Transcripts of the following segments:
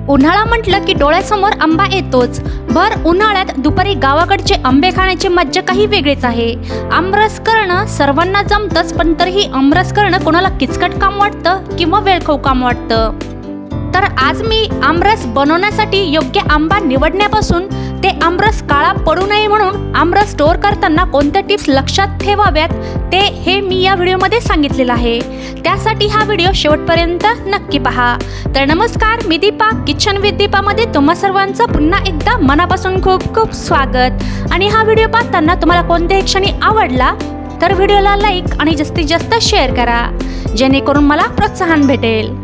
उन्हाळा म्हटलं की डोळ्यासमोर आंबा येतोच। भर उन्हाळ्यात दुपारी गावाकडचे आंबे खाण्याची मज्जा काही वेगळीच आहे। आमरस करणं सर्वांना जमतंच, पण तरीही आमरस करणं कोणाला किचकट काम वाटतं किंवा वेळखाऊ काम वाटतं। तर आज मी आमरस बनवण्यासाठी योग्य आंबा निवडण्यापासून ते आमरस काळा पडू नये म्हणून आमरस स्टोअर करताना कोणत्या टिप्स लक्षात ठेवाव्यात हे मी या व्हिडिओमध्ये सांगितलेलं आहे। त्यासाठी हा व्हिडिओ शेवटपर्यंत नक्की पहा। तर नमस्कार, मी दीपा, किचन विथ दीपामध्ये तुम्हा सर्वांचं पुन्हा एकदा मनापासून खूप खूप स्वागत। आणि हा व्हिडिओ पाहताना तुम्हाला कोणत्याही क्षणी आवडला तर व्हिडिओला लाईक आणि जास्तीत जास्त शेअर करा, जेणेकरून मला प्रोत्साहन भेटेल।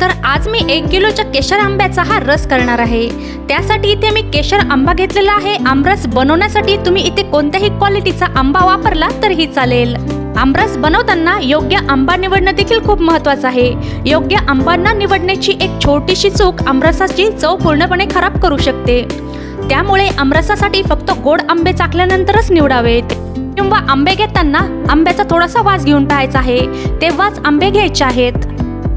तर आज मी 1 किलोच्या केशर आंब्याचा हा रस करणार आहे। त्यासाठी इथे मी केशर आंबा घेतलेला आहे। आमरस बनवण्यासाठी तुम्ही इथे कोणत्याही क्वालिटीचा आंबा वापरला तरीही चालेल। आमरस बनवताना योग्य आंबा निवडणं देखील खूप महत्त्वाचं आहे। योग्य आंबांना निवडण्याची एक छोटीशी चूक आमरसाची चव पूर्णपणे खराब करू शकते। त्यामुळे आमरसासाठी फक्त गोड आंबे चाखल्यानंतरच निवडावेत, किंवा आंबे घेताना आंब्याचा थोडासा वास घेऊन पाहायचा आहे, तेव्हाच आंबे घ्यायचे आहेत।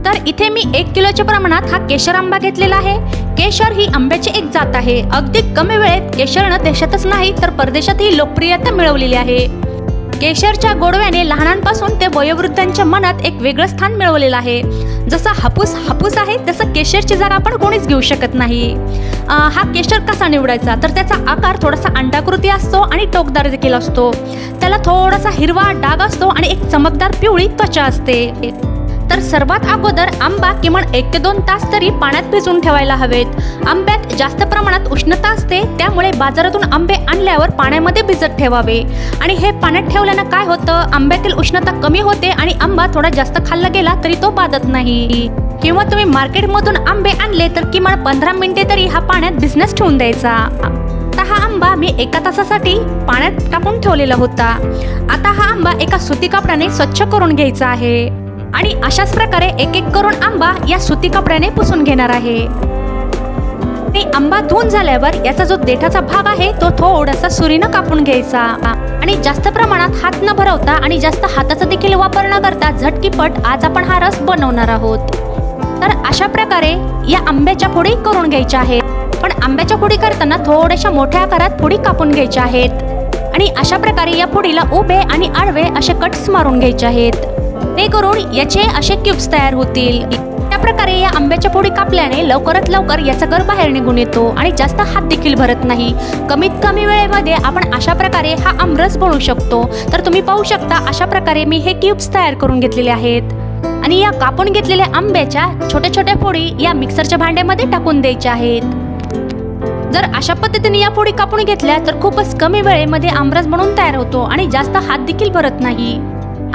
तर इथे मी 1 किलोच्या प्रमाणात हा केशर आंबा घेतलेला आहे। केशर ही आंब्याची एक जात आहे। अगदी कमी वेळेत केशरनं देशातच नाही तर परदेशातही लोकप्रियता मिळवलेली आहे। केशरच्या गोडव्याने लहानांपासून ते वयोवृद्धांच्या मनात एक वेगळं स्थान मिळवलेलं आहे। जसा हापूस आहे तसं केशरची जागा आपण कोणीच घेऊ शकत नाही। हा केशर कसा निवडायचा, तर त्याचा आकार थोडासा अंडाकृती असतो आणि टोकदार देखील असतो। त्याला थोडासा हिरवा डाग असतो आणि एक चमकदार पिवळी त्वचा असते। तर सर्वात अगोदर आंबा किमान 1 ते 2 तास तरी पाण्यात भिजवून ठेवायला हवेत। आंब्यात जास्त प्रमाणात उष्णता असते, त्यामुळे बाजारातून आंबे आणल्यावर पाण्यामध्ये भिजत ठेवावे। आणि हे पाण्यात ठेवल्यानं काय होतं, आंब्यातील उष्णता कमी होते आणि आंबा थोडा जास्त खाल्ला गेला तरी तो बाधत नाही। किंवा तुम्ही मार्केटमधून आंबे आणले तर किमान 15 मिनिटे तरी हा पाण्यात भिजण्यास ठेवून द्यायचा। आता हा आंबा मी 1 तासासाठी पाण्यात टाकून ठेवलेला होता। आता हा आंबा एका सुती कपड्याने स्वच्छ करून घ्यायचा आहे आणि अशाच प्रकारे एक एक करून आंबा या सुती कपड्याने पुसून घेणार आहे। आणि आंबा धुवून झाल्यावर याचा जो देठाचा भाग आहे तो थोडासा सुरीनं कापून घ्यायचा आणि जास्त प्रमाणात हात न भरवता आणि जास्त हाताचा देखील वापर न करता झटकीपट आज आपण हा रस बनवणार आहोत। तर अशा प्रकारे या आंब्याच्या फोडी करून घ्यायच्या आहेत, पण आंब्याच्या फोडी करताना थोड्याशा मोठ्या आकारात फोडी कापून घ्यायच्या आहेत। आणि अशा प्रकारे या फोडीला उभे आणि आडवे असे कट्स मारून घ्यायचे आहेत, ते करून याचे असे क्यूब्स तयार होतील। त्या प्रकारे या आंब्याच्या फोडी कापल्याने लवकरात लवकर याचा गर बाहेर निघून येतो आणि जास्त हात देखील भरत नाही। कमीत कमी वेळेमध्ये आपण अशा प्रकारे हा आमरस बनवू शकतो। तर तुम्ही पाहू शकता अशा प्रकारे मी हे क्यूब्स तयार करून घेतलेले आहेत। आणि या कापून घेतलेल्या आंब्याच्या छोट्या छोट्या फोडी या मिक्सरच्या भांड्यामध्ये टाकून द्यायच्या आहेत। जर अशा पद्धतीने या फोडी कापून घेतल्या तर खूपच कमी वेळेमध्ये आमरस बनवून तयार होतो आणि जास्त हात देखील भरत नाही।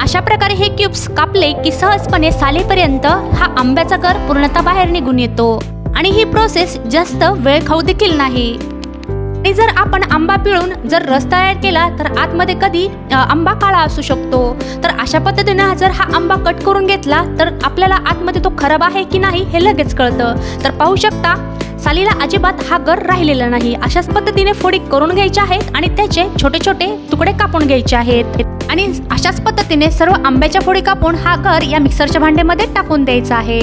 अशा प्रकारे हे क्यूब्स कापले की सहजपणे सालीपर्यंत हा आंब्याचा गर पूर्णतः बाहेर निघून येतो आणि ही प्रोसेस जास्त वेळ खाऊ देखील नाही। आणि जर आपण आंबा पिळून जर रस तयार केला तर आतमध्ये कधी आंबा काळा असू शकतो। तर अशा पद्धतीने जर हा आंबा कट करून घेतला तर आपल्याला आतमध्ये तो खराब आहे की नाही हे लगेच कळतं। तर पाहू शकता सालीला अजिबात हा गर राहिलेला नाही। अशाच पद्धतीने फोडी करून घ्यायच्या आहेत आणि त्याचे छोटे छोटे तुकडे कापून घ्यायचे आहेत। आणि अशाच पद्धतीने सर्व आंब्याच्या फोडी कापून हा गर या मिक्सरच्या भांड्यामध्ये टाकून द्यायचा आहे।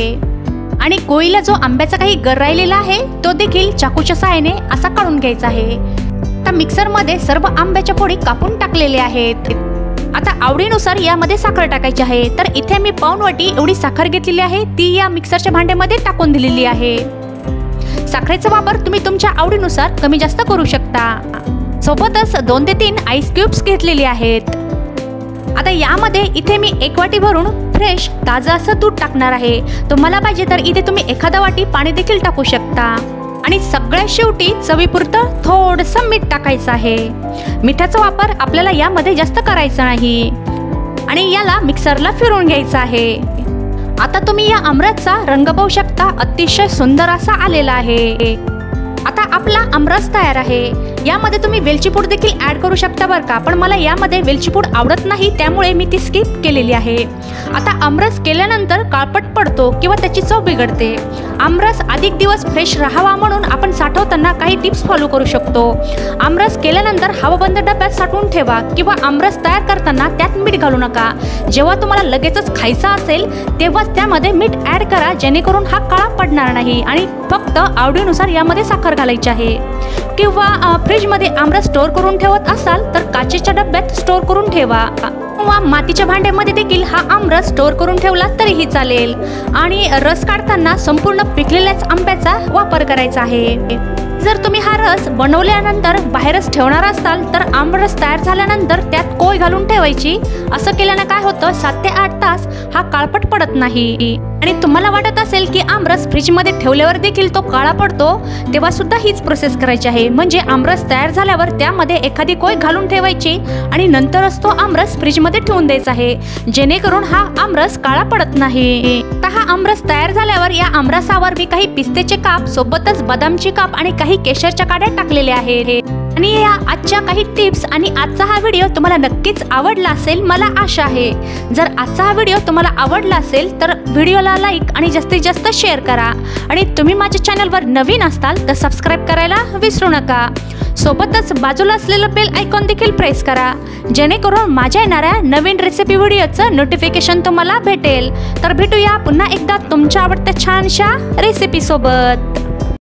आणि कोळीला जो आंब्याचा काही गर राहिलेला आहे तो देखील चाकूच्या सहाय्याने असा काढून घ्यायचा आहे। आता मिक्सरमध्ये सर्व आंब्याच्या फोडी कापून टाकलेल्या आहेत। आता आवडीनुसार यामध्ये साखर टाकायची आहे। तर इथे मी पाऊण वाटी एवढी साखर घेतलेली आहे, ती या मिक्सरच्या भांड्यामध्ये टाकून दिलेली आहे। साखरेचा वापर तुम्ही तुमच्या आवडीनुसार कमी जास्त करू शकता। सोबतच 2 ते 3 आईस क्यूब्स घेतलेले आहेत। आता यामध्ये इथे मी 1 वाटी भरून फ्रेश ताजं असं दूध टाकणार आहे। तुम्हाला पाहिजे तर इथे तुम्ही एखादा वाटी पाणी देखील टाकू शकता। आणि सगळ्यात शेवटी चवीपुरतं थोडंसं मीठ टाकायचं आहे। मिठाचा वापर आपल्याला यामध्ये जास्त करायचा नाही आणि याला मिक्सरला फिरवून घ्यायचं आहे। आता तुम्ही या आमरसचा रंग पाहू शकता, अतिशय सुंदर असा आलेला आहे। आता आपला आमरस तयार आहे। यामध्ये तुम्ही वेलची पूड देखील ऍड करू शकता बरं का, पण मला यामध्ये वेलची पूड आवडत नाही, त्यामुळे मी ती स्किप केलेली आहे। आता आमरस केल्यानंतर काळपट पडतो किंवा त्याची चव बिघडते। आमरस अधिक दिवस फ्रेश राहावा म्हणून आपण साठवताना काही टिप्स फॉलो करू शकतो। आमरस केल्यानंतर हवाबंद डब्यात साठवून ठेवा किंवा आमरस तयार करताना त्यात मीठ घालू नका। जेव्हा तुम्हाला लगेचच खायचा असेल तेव्हाच त्यामध्ये मीठ ऍड करा, जेणेकरून हा काळा पडणार नाही आणि फक्त आवडीनुसार यामध्ये साखर घालायची आहे। किंवा फ्रीजमध्ये आमरस स्टोअर करून ठेवत असाल तर काचेच्या डब्यात स्टोअर करून ठेवा किंवा मातीच्या भांड्यामध्ये देखील हा आमरस स्टोअर करून ठेवला तरीही चालेल। आणि रस काढताना संपूर्ण पिकलेल्याच आंब्याचा वापर करायचा आहे। जर तुम्ही हा रस बनवल्यानंतर बाहेरच ठेवणार असाल तर आमरस तयार झाल्यानंतर त्यात कोय घालून ठेवायची। असं केल्याने काय होतं, 7 ते 8 तास हा काळपट पडत नाही। आणि तुम्हाला वाटत असेल की आमरस फ्रीजमध्ये ठेवल्यावर देखील तो काळा पडतो, तेव्हा सुद्धा हीच प्रोसेस करायची आहे। म्हणजे आमरस तयार झाल्यावर त्यामध्ये एखादी कोय घालून ठेवायची आणि नंतरच तो आमरस फ्रीजमध्ये ठेवून द्यायचा आहे, जेणेकरून हा आमरस काळा पडत नाही। हा आमरस तयार झाल्यावर या आमरसावर मी काही पिस्त्याचे काप सोबतच बदामचे काप आणि काही केशरच्या काड्या टाकलेल्या आहेत। आणि या आजच्या काही टिप्स आणि आजचा हा व्हिडिओ तुम्हाला नक्कीच आवडला असेल, मला आशा आहे। जर आजचा हा व्हिडिओ तुम्हाला आवडला असेल तर व्हिडिओला लाईक आणि जास्तीत जास्त शेअर करा। आणि तुम्ही माझ्या चॅनलवर नवीन असाल तर सबस्क्राईब करायला विसरू नका। सोबतच बाजूला असलेलं बेल आयकॉन देखील प्रेस करा, जेणेकरून माझ्या येणाऱ्या नवीन रेसिपी व्हिडिओचं नोटिफिकेशन तुम्हाला भेटेल। तर भेटूया पुन्हा एकदा तुमच्या आवडत्या छानशा रेसिपी सोबत।